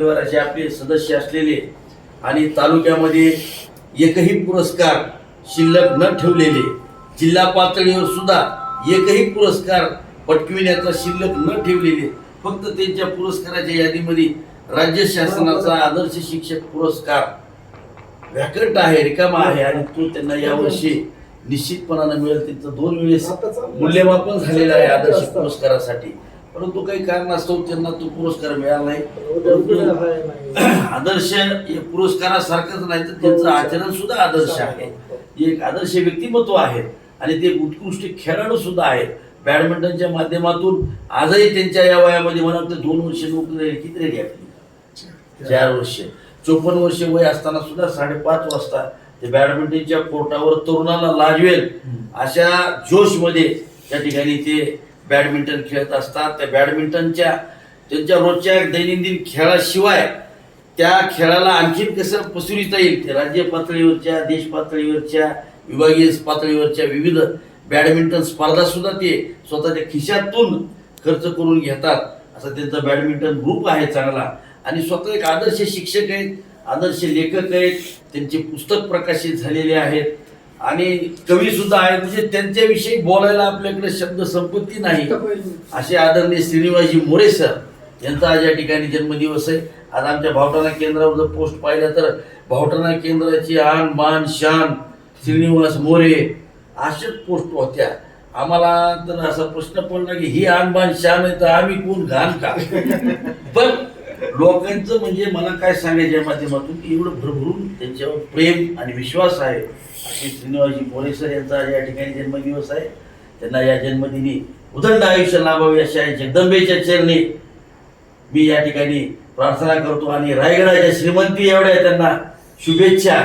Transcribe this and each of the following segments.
परिवाराचे आपले सदस्य असलेले आणि तालुक्यामध्ये एकही पुरस्कार शिल्लक न ठेवलेले, जिल्हा पातळीवर सुद्धा एकही पुरस्कार पटकविण्याचा शिल्लक न ठेवलेले, फक्त त्यांच्या पुरस्काराच्या यादीमध्ये राज्य शासनाचा आदर्श शिक्षक पुरस्कार व्याकट आहे, रिकामा आहे आणि तो त्यांना यावर्षी निश्चितपणाने मिळेल. त्यांचं 2 वेळेस मूल्यमापन झालेलं आहे आदर्श पुरस्कारासाठी, परंतु काही कारणास्तव त्यांना तो पुरस्कार मिळाला नाही. आदर्श हे पुरस्कारासारखंच नाही तर त्यांचं आचरण सुद्धा आदर्श आहे. एक आदर्श व्यक्तिमत्व आहे आणि ते उत्कृष्ट खेळाडू सुद्धा आहेत. बॅडमिंटनच्या माध्यमातून आजही त्यांच्या या वयामध्ये मला वाटतं 2 वर्ष नोकरी किती राहिली आपली, 4 वर्ष, 54 वर्ष वय असताना सुद्धा 5:30 वाजता ते बॅडमिंटनच्या कोर्टावर तरुणाला लाजवेल अशा जोशमध्ये त्या ठिकाणी ते बॅडमिंटन खेळत असतात. त्या बॅडमिंटनच्या त्यांच्या रोजच्या दैनंदिन खेळाशिवाय त्या खेळाला आणखीन कसं पसरविता येईल ते राज्य पातळीवरच्या, देश पातळीवरच्या, विभागीय पातळीवरच्या विविध बॅडमिंटन स्पर्धा सुद्धा ते स्वतःच्या खिशातून खर्च करून घेतात. असा त्यांचा बॅडमिंटन ग्रुप आहे चांगला आणि स्वतः एक आदर्श शिक्षक आहेत, आदर्श लेखक आहेत, त्यांचे पुस्तक प्रकाशित झालेले आहेत आणि कवी सुद्धा आहेत. म्हणजे त्यांच्याविषयी बोलायला आपल्याकडे शब्द संपत्ती नाही असे आदरणीय श्रीनिवासजी मोरे सर यांचा आज या ठिकाणी जन्मदिवस आहे. आज आमच्या भावटाणा केंद्रावर जर पोस्ट पाहिलं तर भावटाणा केंद्राची आन बान शान श्रीनिवास मोरे अशाच पोस्ट होत्या. आम्हाला तर असा प्रश्न पडला की ही आन बान शान आहे तर आम्ही कोण घाण का. पण लोकांचं म्हणजे मला काय सांगायच्या माध्यमातून की एवढं भरभरून त्यांच्यावर प्रेम आणि विश्वास आहे असे श्रीनिवासजी मोरे सर यांचा या ठिकाणी जन्मदिवस आहे. त्यांना या जन्मदिनी उदंड आयुष्य लाभावे अशा जगदंबेच्या चरणी मी या ठिकाणी प्रार्थना करतो आणि रायगडाच्या श्रीमंती एवढ्या त्यांना शुभेच्छा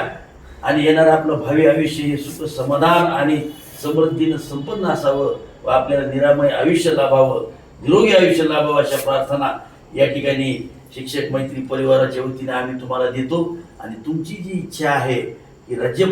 आणि येणारं आपलं भावी आयुष्य हे सुख समाधान आणि समृद्धीनं संपन्न असावं व आपल्याला निरामय आयुष्य लाभावं, निरोगी आयुष्य लाभावं अशा प्रार्थना या ठिकाणी शिक्षक मैत्री परिवाराच्या वतीने आम्ही तुम्हाला देतो. आणि तुमची जी इच्छा आहे की राज्य